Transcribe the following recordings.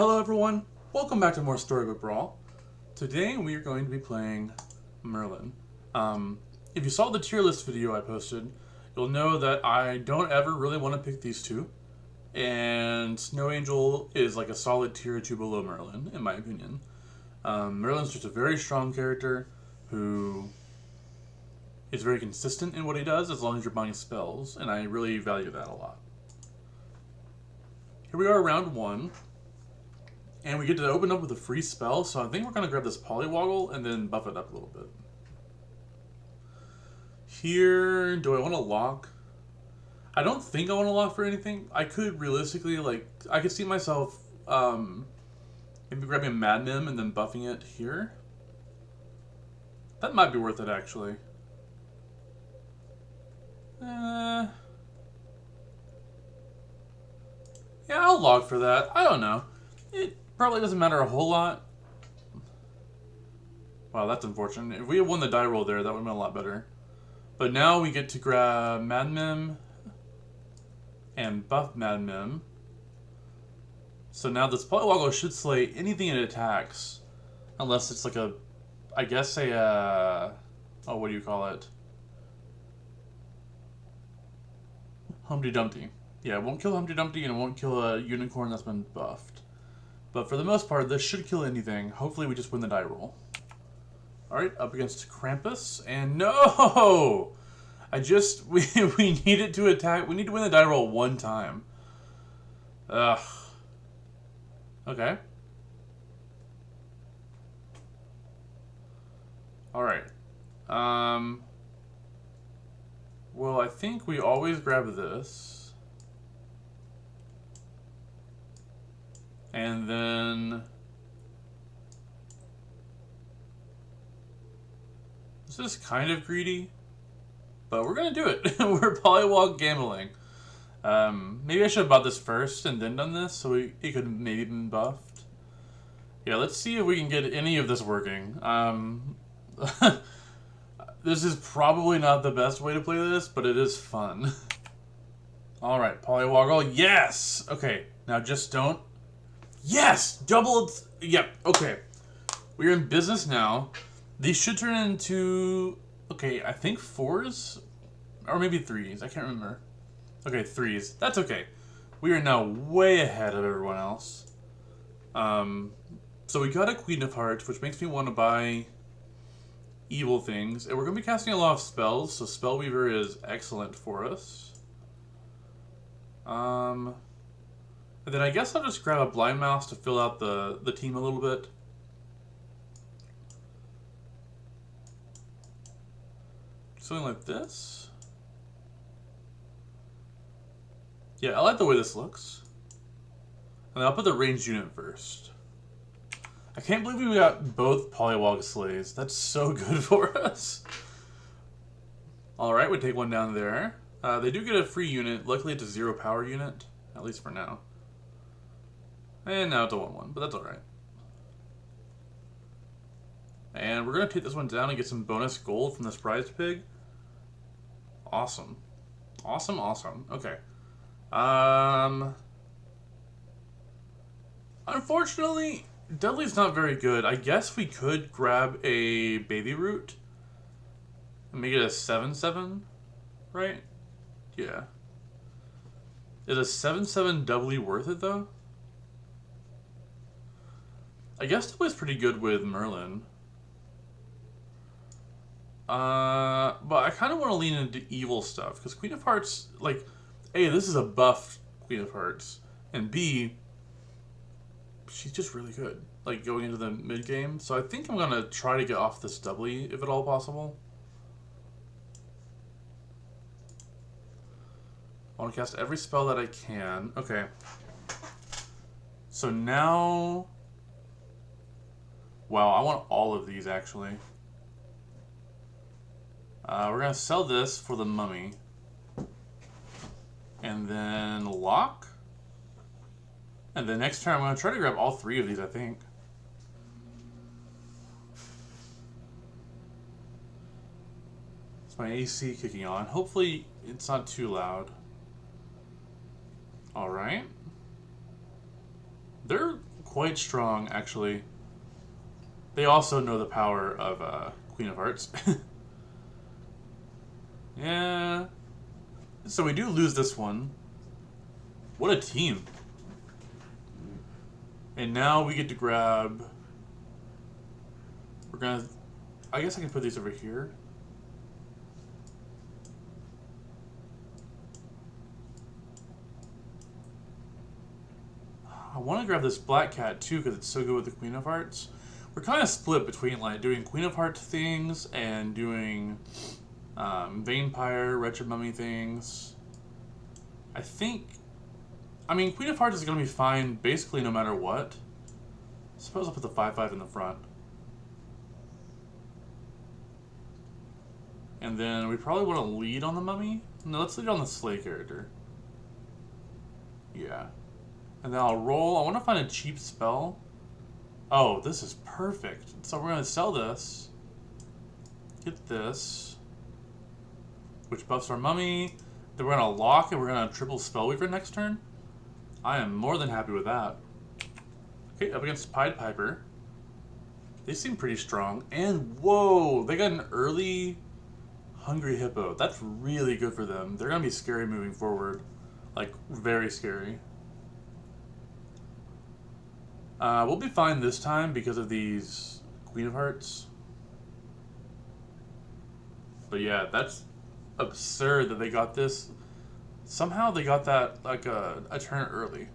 Hello everyone, welcome back to more Storybook Brawl. Today we are going to be playing Merlin. If you saw the tier list video I posted, you'll know that I don't ever really want to pick these two. And Snow Angel is like a solid tier or two below Merlin, in my opinion. Merlin's just a very strong character who is very consistent in what he does as long as you're buying spells, and I really value that a lot. Here we are, round one. And we get to open up with a free spell, so I think we're going to grab this Polywoggle and then buff it up a little bit. Here, do I want to lock? I don't think I want to lock for anything. I could realistically, I could see myself maybe grabbing a Mad Mim and then buffing it here. That might be worth it, actually. Yeah, I'll log for that. I don't know. It probably doesn't matter a whole lot. Wow, that's unfortunate. If we had won the die roll there, that would have been a lot better. But now we get to grab Mad Mim and buff Mad Mim. So now this Polywoggle should slay anything it attacks. Unless it's like a, I guess a, oh, what do you call it? Humpty Dumpty. Yeah, it won't kill Humpty Dumpty and it won't kill a unicorn that's been buffed. But for the most part, this should kill anything. Hopefully we just win the die roll. Alright, up against Krampus. And no! We needed to attack. We need to win the die roll one time. Ugh. Okay. Alright. Well, I think we always grab this. And then this is kind of greedy, but we're gonna do it. We're Polywoggle gambling. Maybe I should have bought this first and then done this, so it could maybe been buffed. Yeah, let's see if we can get any of this working. This is probably not the best way to play this, but it is fun. All right, Polywoggle, yes. Okay, now just don't. Yes! Doubled! Yep, okay. We're in business now. These should turn into, okay, I think 4s? Or maybe 3s, I can't remember. Okay, 3s. That's okay. We are now way ahead of everyone else. So we got a Queen of Hearts, which makes me want to buy evil things. And we're going to be casting a lot of spells, so Spellweaver is excellent for us. And then I guess I'll just grab a Blind Mouse to fill out the team a little bit. Something like this. Yeah, I like the way this looks. And I'll put the ranged unit first. I can't believe we got both Polywoggle slays. That's so good for us. Alright, we take one down there. They do get a free unit. Luckily it's a 0 power unit. At least for now. And now it's a 1-1, but that's alright. And we're going to take this one down and get some bonus gold from this prize pig. Awesome. Awesome, awesome. Okay. Unfortunately, Dudley's not very good. I guess we could grab a baby root and make it a 7/7, right? Yeah. Is a 7/7 doubly worth it, though? I guess Dudley's pretty good with Merlin. But I kind of want to lean into evil stuff, because Queen of Hearts, like, A, this is a buffed Queen of Hearts, and B, she's just really good, like, going into the mid-game. So I think I'm going to try to get off this doubly, if at all possible. I want to cast every spell that I can. Okay. So now... Wow, I want all of these, actually. We're going to sell this for the mummy. And then lock. And then next turn, I'm going to try to grab all 3 of these, I think. It's my AC kicking on. Hopefully, it's not too loud. Alright. They're quite strong, actually. They also know the power of Queen of Hearts. Yeah. So we do lose this one. What a team. And now we get to grab... We're gonna... I guess I can put these over here. I want to grab this black cat too because it's so good with the Queen of Hearts. We're kind of split between like doing Queen of Hearts things and doing Vampire, Wretched Mummy things. I mean, Queen of Hearts is going to be fine basically no matter what. I suppose I'll put the 5/5 in the front. And then we probably want to lead on the Mummy. No, let's lead on the Slay character. Yeah. And then I'll roll. I want to find a cheap spell. Oh, this is perfect. So we're going to sell this. Get this. Which buffs our Mummy. Then we're going to lock and we're going to triple Spellweaver next turn. I am more than happy with that. Okay, up against Pied Piper. They seem pretty strong. And whoa, they got an early Hungry Hippo. That's really good for them. They're going to be scary moving forward. Like, very scary. We'll be fine this time because of these Queen of Hearts. But yeah, that's absurd that they got this. Somehow they got that like a turn early.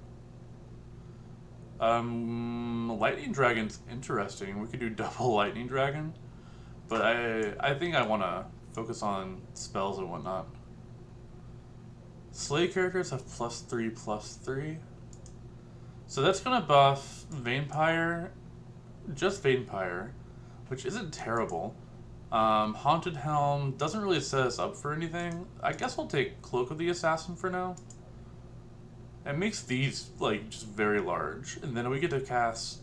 Lightning Dragon's interesting. We could do double Lightning Dragon. But I think I want to focus on spells and whatnot. Slay characters have +3/+3. So that's going to buff Vampire, just Vampire, which isn't terrible. Haunted Helm doesn't really set us up for anything. I guess I'll take Cloak of the Assassin for now. It makes these, like, just very large. And then we get to cast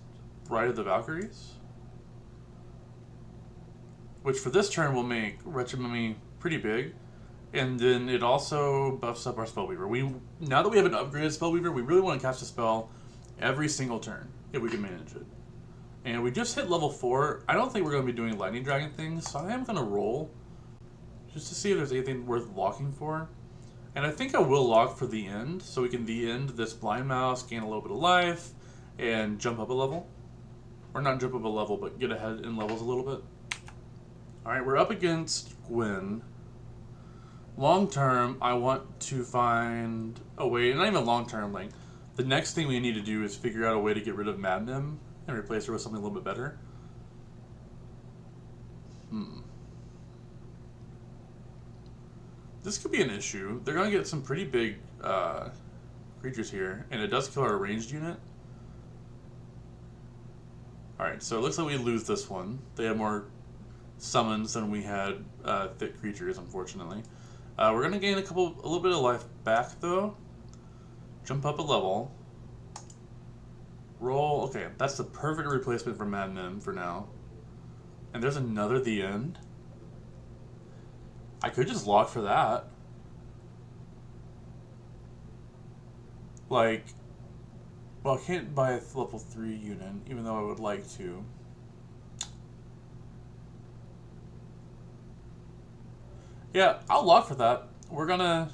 Bride of the Valkyries. Which for this turn will make Wretched Mummy pretty big. And then it also buffs up our Spellweaver. Now that we have an upgraded Spellweaver, we really want to cast a spell every single turn, if we can manage it. And we just hit level 4. I don't think we're going to be doing Lightning Dragon things, so I am going to roll just to see if there's anything worth locking for. And I think I will lock for the end, so we can the end this Blind Mouse, gain a little bit of life, and jump up a level. Or not jump up a level, but get ahead in levels a little bit. Alright, we're up against Gwen. Long term, I want to find a way, not even long term, like, the next thing we need to do is figure out a way to get rid of Mad Nim and replace her with something a little bit better. This could be an issue. They're going to get some pretty big creatures here, and it does kill our ranged unit. Alright, so it looks like we lose this one. They have more summons than we had thick creatures, unfortunately. We're going to gain a little bit of life back, though. Jump up a level. Roll. Okay, that's the perfect replacement for Mad Mim for now. And there's another The End. I could just lock for that. Like, well, I can't buy a level 3 unit, even though I would like to. Yeah, I'll lock for that. We're gonna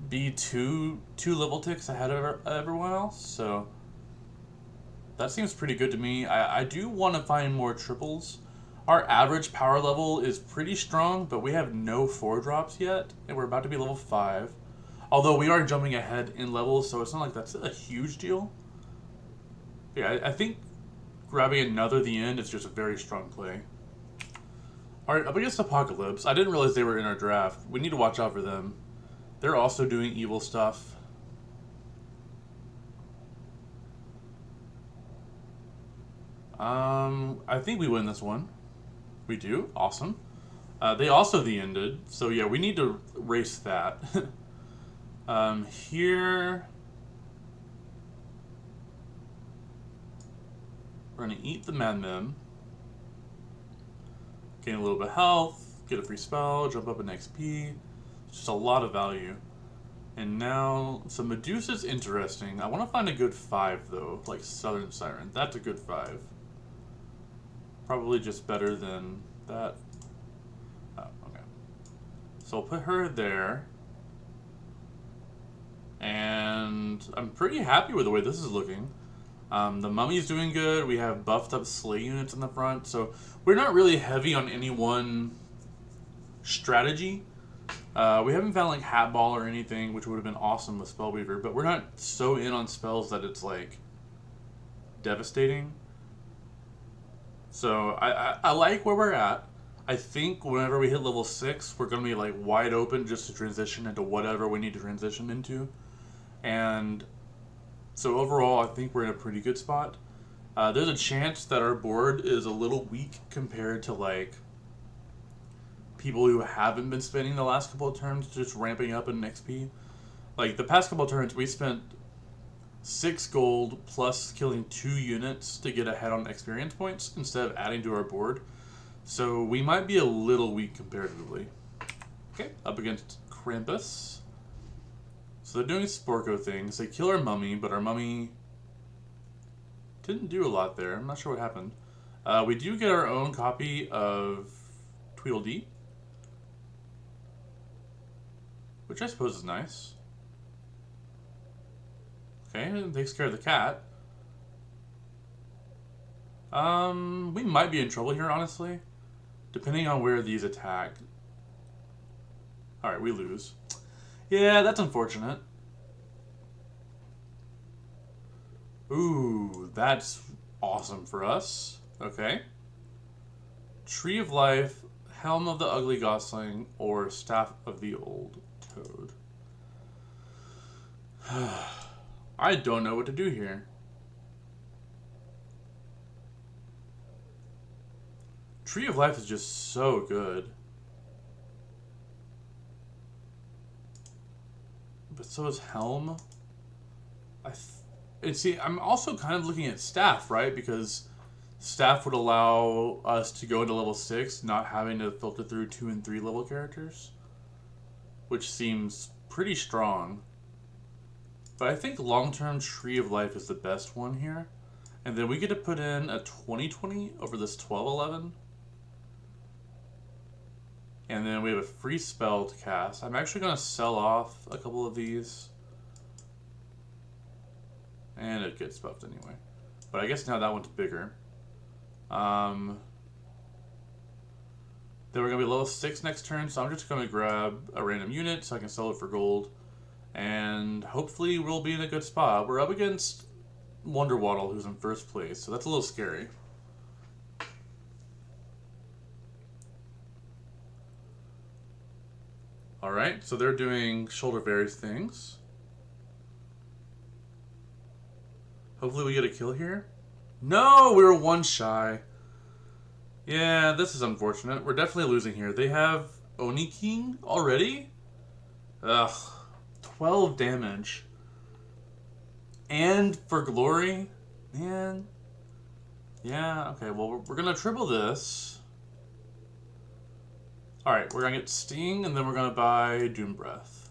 be two level ticks ahead of everyone else, so that seems pretty good to me. I do want to find more triples. Our average power level is pretty strong, but we have no 4-drops yet, and we're about to be level 5. Although we are jumping ahead in levels, so it's not like that's a huge deal. Yeah, I think grabbing another The End is just a very strong play. Alright, up against Apocalypse. I didn't realize they were in our draft. We need to watch out for them. They're also doing evil stuff. I think we win this one. We do? Awesome. They also The Ended, so yeah, we need to race that. Here... We're going to eat the Mad Mim. Gain a little bit of health, get a free spell, jump up an XP. It's just a lot of value. And now, so Medusa's interesting. I want to find a good 5 though, like Southern Siren. That's a good 5. Probably just better than that. Oh, okay. So I'll put her there. And I'm pretty happy with the way this is looking. The mummy's doing good. We have buffed up sleigh units in the front. So we're not really heavy on any one strategy. We haven't found like Hat Ball or anything, which would have been awesome with Spellweaver. But we're not so in on spells that it's like devastating. So I like where we're at. I think whenever we hit level 6, we're going to be like wide open just to transition into whatever we need to transition into. And so overall, I think we're in a pretty good spot. There's a chance that our board is a little weak compared to like people who haven't been spending the last couple of turns just ramping up in XP. Like the past couple of turns, we spent 6 gold plus killing 2 units to get ahead on experience points instead of adding to our board. So we might be a little weak comparatively. Okay, up against Krampus. So they're doing Sporko things. They kill our mummy, but our mummy didn't do a lot there. I'm not sure what happened. We do get our own copy of Tweedledee, which I suppose is nice. Okay, and takes care of the cat. We might be in trouble here, honestly. Depending on where these attack. Alright, we lose. Yeah, that's unfortunate. Ooh, that's awesome for us. Okay. Tree of Life, Helm of the Ugly Gosling, or Staff of the Old Toad. I don't know what to do here. Tree of Life is just so good. But so is Helm. And see, I'm also kind of looking at Staff, right? Because Staff would allow us to go into level 6, not having to filter through 2 and 3 level characters. Which seems pretty strong. But I think long-term Tree of Life is the best one here. And then we get to put in a 20/20 over this 12/11. And then we have a free spell to cast. I'm actually going to sell off a couple of these. And it gets buffed anyway. But I guess now that one's bigger. Then we're going to be level 6 next turn, so I'm just going to grab a random unit so I can sell it for gold. And hopefully we'll be in a good spot. We're up against Wonder Waddle, who's in first place, so that's a little scary. Alright, so they're doing shoulder berries things. Hopefully we get a kill here. No, we were 1 shy. Yeah, this is unfortunate. We're definitely losing here. They have Oni King already? Ugh. 12 damage. And for glory? Man. Yeah, okay, well, we're going to triple this. Alright, we're going to get Sting, and then we're going to buy Doom Breath.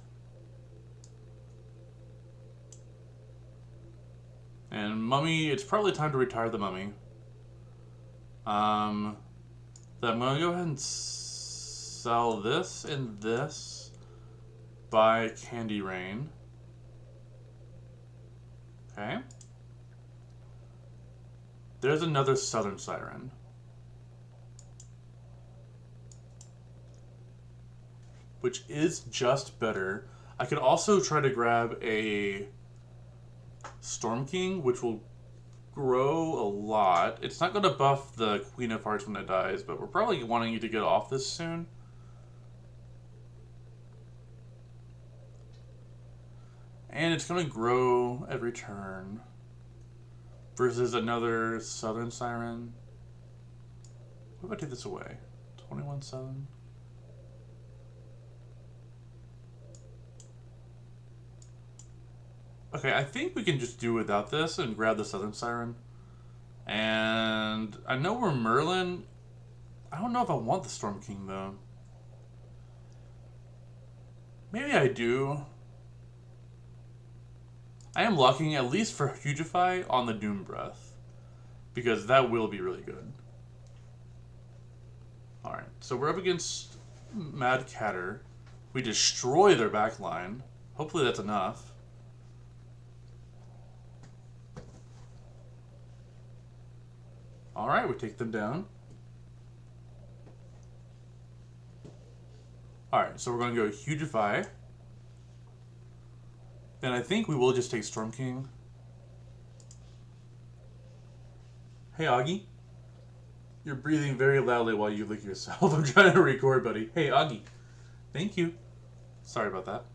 And Mummy, it's probably time to retire the Mummy. Then I'm going to go ahead and sell this and this. Buy Candy Rain. Okay. There's another Southern Siren. Which is just better. I could also try to grab a Storm King, which will grow a lot. It's not going to buff the Queen of Hearts when it dies, but we're probably wanting you to get off this soon. And it's going to grow every turn. Versus another Southern Siren. What if I take this away? 21/7. Okay, I think we can just do without this and grab the Southern Siren. And I know we're Merlin. I don't know if I want the Storm King, though. Maybe I do. I am locking at least for Hugify on the Doom Breath, because that will be really good. Alright, so we're up against Mad Catter. We destroy their back line. Hopefully that's enough. Alright, we take them down. Alright, so we're going to go Hugify. And I think we will just take Storm King. Hey, Augie. You're breathing very loudly while you lick yourself. I'm trying to record, buddy. Hey, Augie. Thank you. Sorry about that.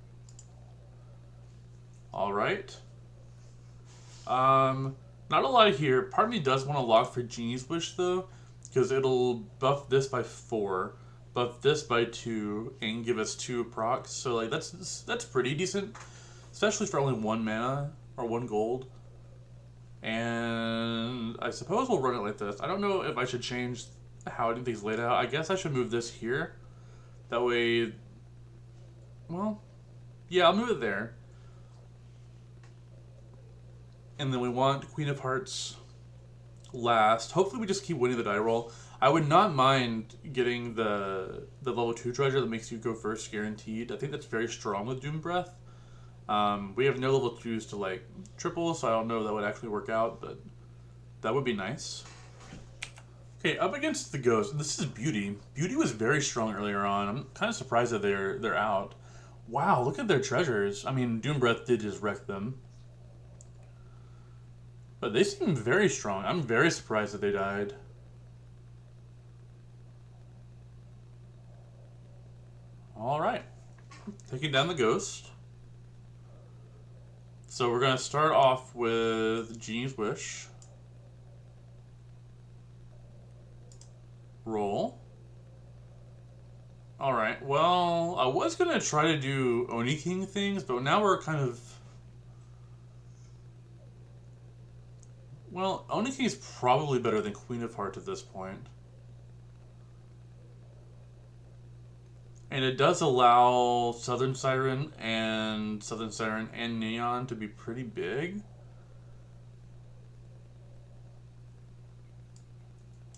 Alright. Not a lot here. Part of me does want to lock for Genie's Wish, though, because it'll buff this by 4, buff this by 2, and give us 2 procs. So, like, that's pretty decent, especially for only 1 mana, or 1 gold. And I suppose we'll run it like this. I don't know if I should change how anything's laid out. I guess I should move this here. That way, well, yeah, I'll move it there. And then we want Queen of Hearts last. Hopefully we just keep winning the die roll. I would not mind getting the level 2 treasure that makes you go first guaranteed. I think that's very strong with Doom Breath. We have no level 2s to like triple, so I don't know if that would actually work out, but that would be nice. Okay, up against the Ghost. This is Beauty. Beauty was very strong earlier on. I'm kind of surprised that they're out. Wow, look at their treasures. I mean, Doom Breath did just wreck them. But they seem very strong. I'm very surprised that they died. Alright. Taking down the Ghost. So we're going to start off with Genie's Wish. Roll. Alright, well, I was going to try to do Oni King things, but now we're kind of... Well, Oni King is probably better than Queen of Hearts at this point. And it does allow Southern Siren and Neon to be pretty big.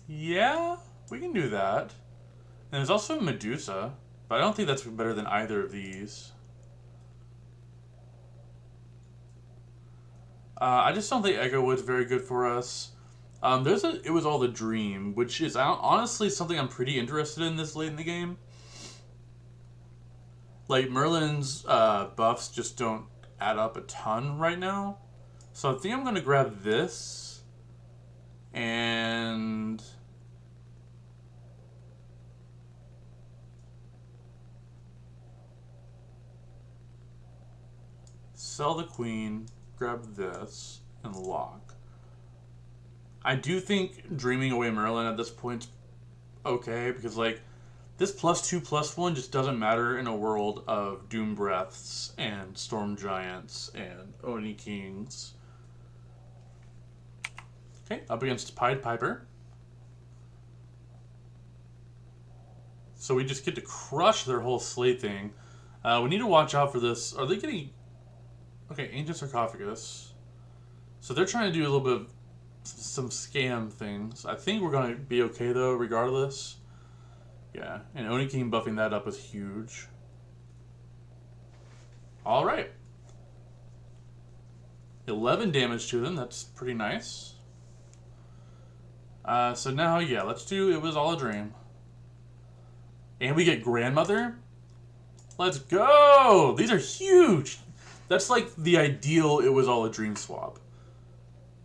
Yeah, we can do that. And there's also Medusa, but I don't think that's better than either of these. I just don't think Echo Wood's very good for us. It Was All the Dream, which is honestly something I'm pretty interested in this late in the game. Like, Merlin's buffs just don't add up a ton right now. So I think I'm going to grab this. And... sell the Queen, grab this, and lock. I do think Dreaming Away Merlin at this point's okay, because, like, this +2/+1 just doesn't matter in a world of Doom Breaths and Storm Giants and Oni Kings. Okay, up against Pied Piper. So we just get to crush their whole slate thing. We need to watch out for this. Are they getting... Okay, Ancient Sarcophagus. So they're trying to do a little bit of some scam things. I think we're going to be okay, though, regardless. Yeah, and Oni King buffing that up is huge. Alright. 11 damage to them, that's pretty nice. So now, yeah, let's do It Was All a Dream. And we get Grandmother? Let's go! These are huge! That's like the ideal It Was All a Dream swap.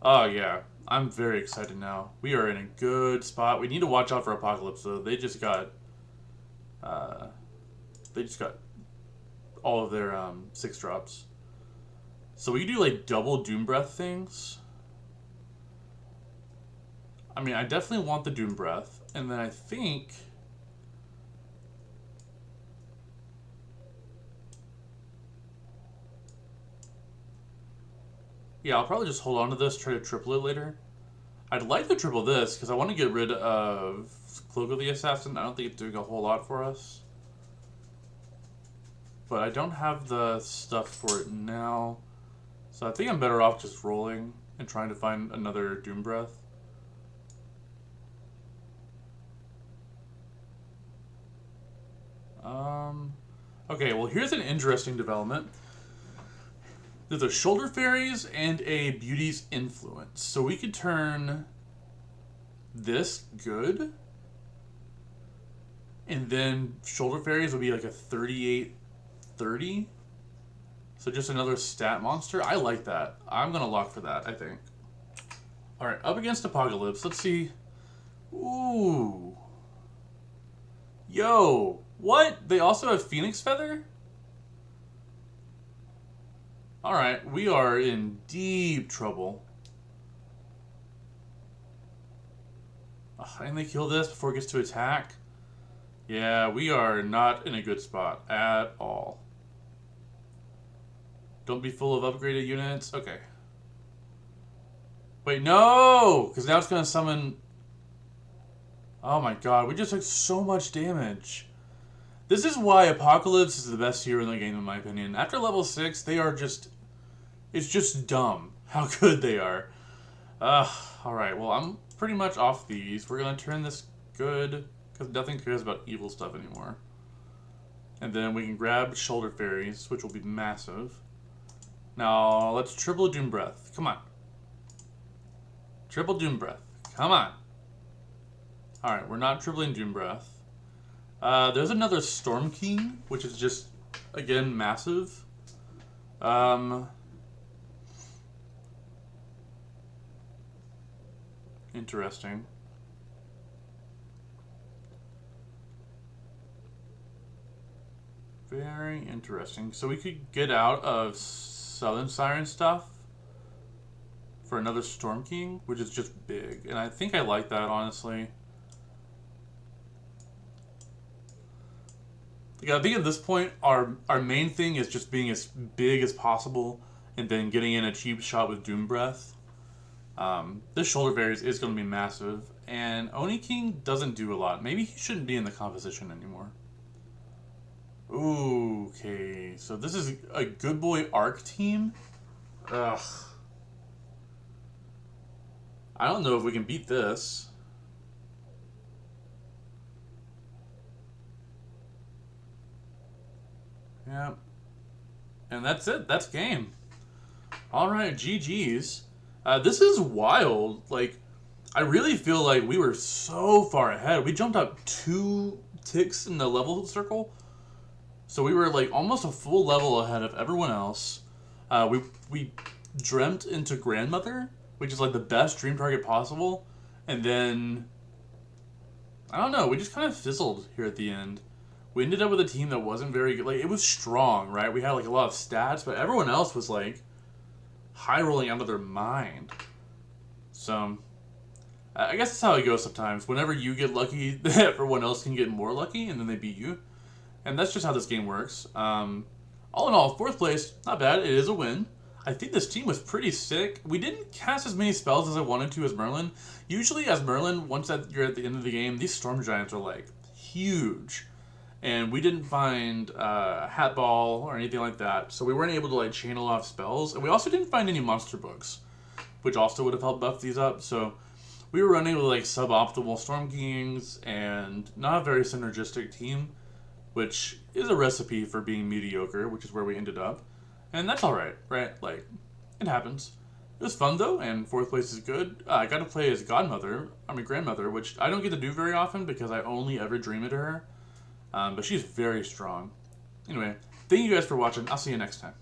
Oh, yeah. I'm very excited now. We are in a good spot. We need to watch out for Apocalypse, though. They just got all of their 6-drops. So we can do like double Doom Breath things. I mean, I definitely want the Doom Breath, and then I think yeah, I'll probably just hold on to this, try to triple it later. I'd like to triple this because I want to get rid of Cloak of the Assassin. I don't think it's doing a whole lot for us. But I don't have the stuff for it now. So I think I'm better off just rolling and trying to find another Doom Breath. Okay, well here's an interesting development. There's a Shoulder Fairies and a Beauty's Influence. So we could turn this good. And then Shoulder Fairies would be like a 38-30. So just another stat monster. I like that. I'm going to lock for that, I think. Alright, up against Apocalypse. Let's see. Ooh. Yo. What? They also have Phoenix Feather? Alright, we are in deep trouble. And they kill this before it gets to attack? Yeah, we are not in a good spot at all. Don't be full of upgraded units. Okay. Wait, no! Because now it's going to summon... Oh my god, we just took so much damage. This is why Apocalypse is the best hero in the game, in my opinion. After level 6, they are just... It's just dumb how good they are. Alright, well, I'm pretty much off these. We're going to turn this good, because nothing cares about evil stuff anymore. And then we can grab Shoulder Fairies, which will be massive. Now, let's triple Doom Breath. Come on. Triple Doom Breath. Come on. Alright, we're not tripling Doom Breath. There's another Storm King, which is just, again, massive. Interesting. Very interesting. So we could get out of Southern Siren stuff for another Storm King, which is just big. And I think I like that, honestly. Yeah, I think at this point, our main thing is just being as big as possible and then getting in a cheap shot with Doom Breath. This Shoulder Fairies is going to be massive, and Oni King doesn't do a lot. Maybe he shouldn't be in the composition anymore. Ooh, okay, so this is a Good Boy Arc team? Ugh. I don't know if we can beat this. Yeah. And that's it. That's game. Alright, GG's. This is wild. Like, I really feel like we were so far ahead. We jumped up 2 ticks in the level circle. So we were like almost a full level ahead of everyone else. We dreamt into Grandmother, which is like the best dream target possible. And then, I don't know, we just kind of fizzled here at the end. We ended up with a team that wasn't very good. Like, it was strong, right? We had like a lot of stats, but everyone else was like high rolling out of their mind. So, I guess that's how it goes sometimes. Whenever you get lucky, everyone else can get more lucky, and then they beat you. And that's just how this game works. All in all, 4th place, not bad. It is a win. I think this team was pretty sick. We didn't cast as many spells as I wanted to as Merlin. Usually as Merlin, once you're at the end of the game, these Storm Giants are like huge. And we didn't find Hat Ball or anything like that. So we weren't able to like channel off spells. And we also didn't find any monster books, which also would have helped buff these up. So we were running with like suboptimal Storm Kings and not a very synergistic team, which is a recipe for being mediocre, which is where we ended up. And that's alright, right? Like, it happens. It was fun, though, and 4th place is good. I got to play as Grandmother, which I don't get to do very often because I only ever dream it to her. But she's very strong. Anyway, thank you guys for watching. I'll see you next time.